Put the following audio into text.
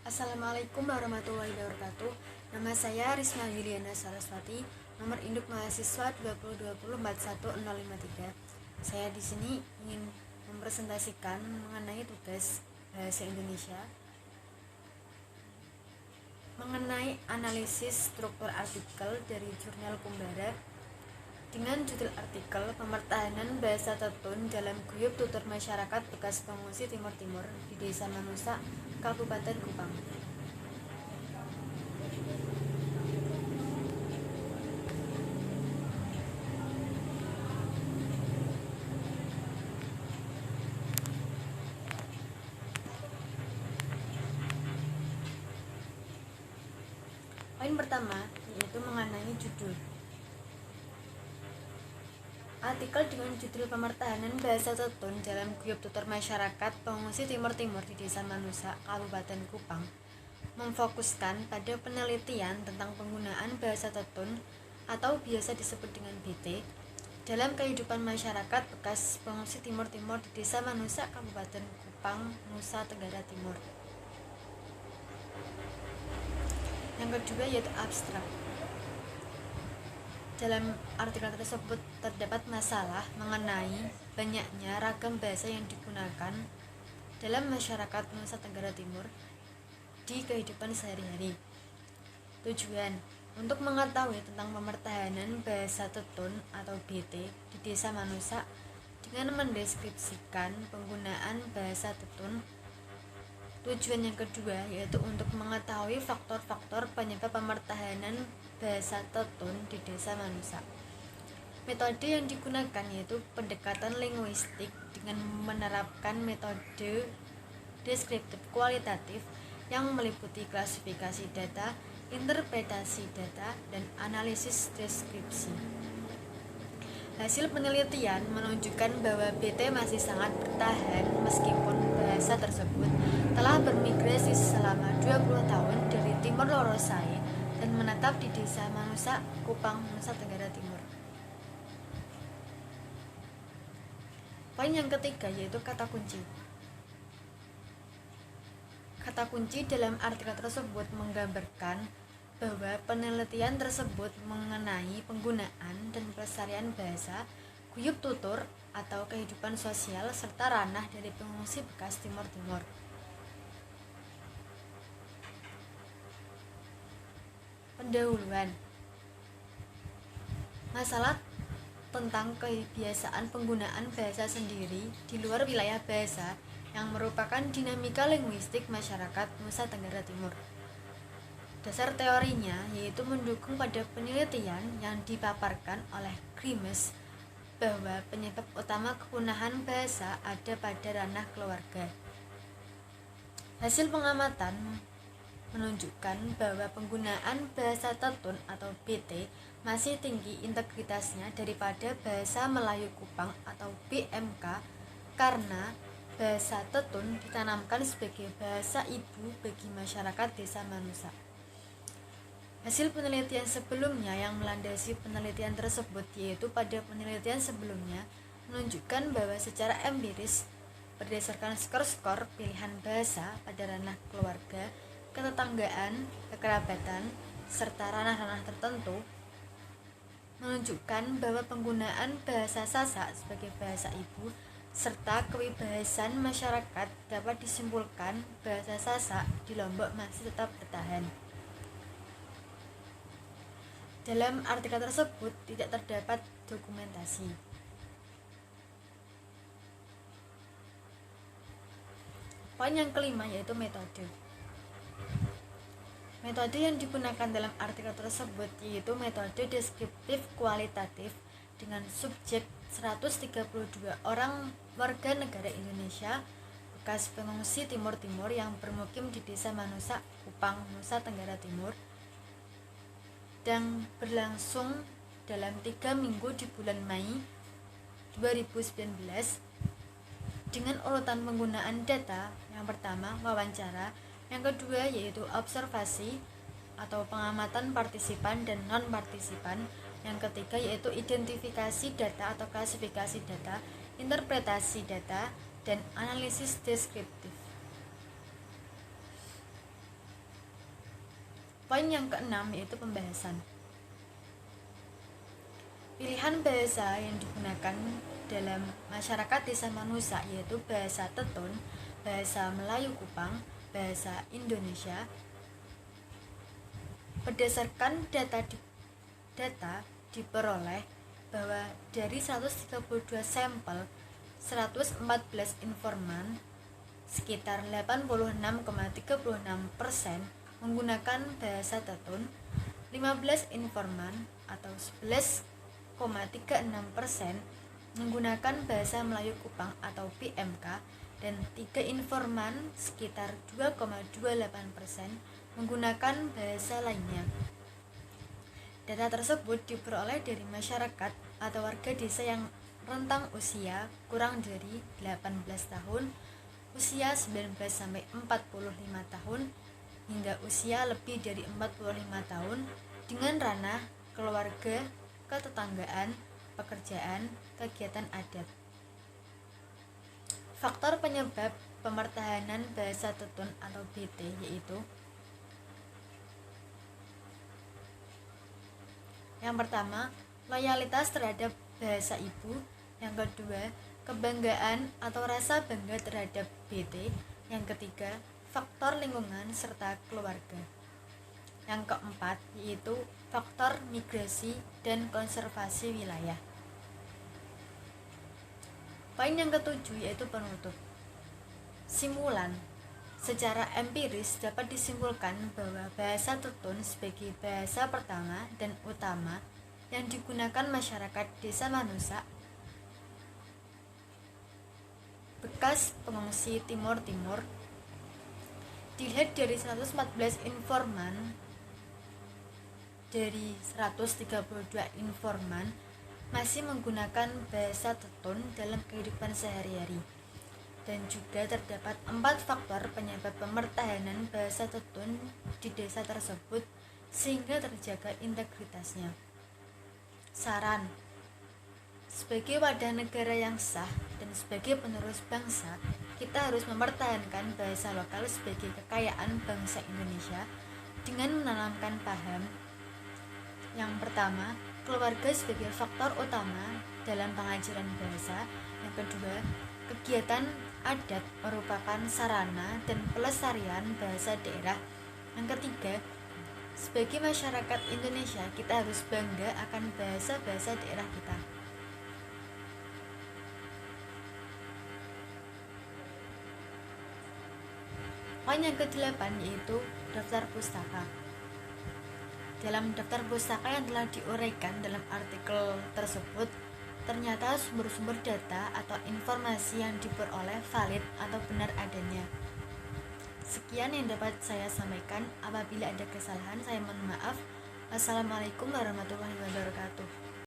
Assalamualaikum warahmatullahi wabarakatuh. Nama saya Risma Yuliana Saraswati, nomor induk mahasiswa 2020411053. Saya di sini ingin mempresentasikan mengenai tugas bahasa Indonesia mengenai analisis struktur artikel dari jurnal Kumbara dengan judul artikel Pemertahanan Bahasa Tetun dalam Guyub Tutur Masyarakat Bekas Pengungsi Timur Timur di Desa Manusa, Kabupaten Kupang. Poin pertama yaitu mengenai judul. Artikel dengan judul Pemertahanan Bahasa Tetun dalam Guyub Tutur Masyarakat Pengungsi Timur Timur di Desa Manusa, Kabupaten Kupang memfokuskan pada penelitian tentang penggunaan bahasa tetun atau biasa disebut dengan BT dalam kehidupan masyarakat bekas pengungsi Timur Timur di Desa Manusa, Kabupaten Kupang, Nusa Tenggara Timur. Yang kedua yaitu abstrak. Dalam artikel tersebut terdapat masalah mengenai banyaknya ragam bahasa yang digunakan dalam masyarakat Nusa Tenggara Timur di kehidupan sehari-hari. Tujuan untuk mengetahui tentang pemertahanan bahasa tetun atau BT di Desa Manusa dengan mendeskripsikan penggunaan bahasa tetun. Tujuan yang kedua yaitu untuk mengetahui faktor-faktor penyebab pemertahanan bahasa tetun di Desa Manusa. Metode yang digunakan yaitu pendekatan linguistik dengan menerapkan metode deskriptif kualitatif yang meliputi klasifikasi data, interpretasi data, dan analisis deskripsi. Hasil penelitian menunjukkan bahwa BT masih sangat bertahan meskipun bahasa tersebut telah bermigrasi selama 20 tahun dari Timor Lorosai dan menetap di Desa Manusa, Kupang, Nusa Tenggara Timur. Poin yang ketiga yaitu kata kunci. Kata kunci dalam artikel tersebut menggambarkan bahwa penelitian tersebut mengenai penggunaan dan pelestarian bahasa, guyub tutur atau kehidupan sosial serta ranah dari pengungsi bekas Timur Timur. Pendahuluan. Masalah tentang kebiasaan penggunaan bahasa sendiri di luar wilayah bahasa yang merupakan dinamika linguistik masyarakat Nusa Tenggara Timur. Dasar teorinya yaitu mendukung pada penelitian yang dipaparkan oleh Grimes bahwa penyebab utama kepunahan bahasa ada pada ranah keluarga. Hasil pengamatan menunjukkan bahwa penggunaan bahasa tetun atau BT masih tinggi integritasnya daripada bahasa Melayu Kupang atau BMK karena bahasa tetun ditanamkan sebagai bahasa ibu bagi masyarakat Desa Manusa. Hasil penelitian sebelumnya yang melandasi penelitian tersebut yaitu pada penelitian sebelumnya menunjukkan bahwa secara empiris berdasarkan skor-skor pilihan bahasa pada ranah keluarga, ketetanggaan, kekerabatan, serta ranah-ranah tertentu menunjukkan bahwa penggunaan bahasa Sasak sebagai bahasa ibu serta kewibahasan masyarakat dapat disimpulkan bahasa Sasak di Lombok masih tetap bertahan. Dalam artikel tersebut tidak terdapat dokumentasi. Poin yang kelima yaitu metode. Metode yang digunakan dalam artikel tersebut yaitu metode deskriptif kualitatif dengan subjek 132 orang warga negara Indonesia bekas pengungsi Timur Timur yang bermukim di Desa Manusa, Kupang, Nusa Tenggara Timur dan berlangsung dalam 3 minggu di bulan Mei 2019 dengan urutan penggunaan data. Yang pertama wawancara, yang kedua yaitu observasi atau pengamatan partisipan dan non-partisipan, yang ketiga yaitu identifikasi data atau klasifikasi data, interpretasi data, dan analisis deskriptif. Poin yang keenam yaitu pembahasan. Pilihan bahasa yang digunakan dalam masyarakat desa Manusa yaitu bahasa Tetun, bahasa Melayu Kupang, bahasa Indonesia. Berdasarkan data diperoleh bahwa dari 132 sampel, 114 informan sekitar 86,36% menggunakan bahasa Tetun, 15 informan atau 11,36% menggunakan bahasa Melayu Kupang atau PMK, dan 3 informan sekitar 2,28% menggunakan bahasa lainnya. Data tersebut diperoleh dari masyarakat atau warga desa yang rentang usia kurang dari 18 tahun, usia 19 sampai 45 tahun, hingga usia lebih dari 45 tahun dengan ranah keluarga, ketetanggaan, pekerjaan, kegiatan adat. Faktor penyebab pemertahanan bahasa Tetun atau BT yaitu: yang pertama, loyalitas terhadap bahasa ibu. Yang kedua, kebanggaan atau rasa bangga terhadap BT. Yang ketiga, faktor lingkungan serta keluarga. Yang keempat, yaitu faktor migrasi dan konservasi wilayah. Poin yang ketujuh yaitu penutup. Simulan. Secara empiris dapat disimpulkan bahwa bahasa Tetun sebagai bahasa pertama dan utama yang digunakan masyarakat desa Manusa bekas pengungsi Timur-Timur. Dilihat dari 114 informan dari 132 informan masih menggunakan bahasa Tetun dalam kehidupan sehari-hari, dan juga terdapat 4 faktor penyebab pemertahanan bahasa Tetun di desa tersebut sehingga terjaga integritasnya. Saran: sebagai wadah negara yang sah dan sebagai penerus bangsa, kita harus mempertahankan bahasa lokal sebagai kekayaan bangsa Indonesia dengan menanamkan paham. Yang pertama, keluarga sebagai faktor utama dalam pengajaran bahasa. Yang kedua, kegiatan adat merupakan sarana dan pelestarian bahasa daerah. Yang ketiga, sebagai masyarakat Indonesia, kita harus bangga akan bahasa-bahasa daerah kita. Poin yang ke-8 yaitu daftar pustaka. Dalam daftar pustaka yang telah diuraikan dalam artikel tersebut, ternyata sumber-sumber data atau informasi yang diperoleh valid atau benar adanya. Sekian yang dapat saya sampaikan. Apabila ada kesalahan, saya mohon maaf. Wassalamualaikum warahmatullahi wabarakatuh.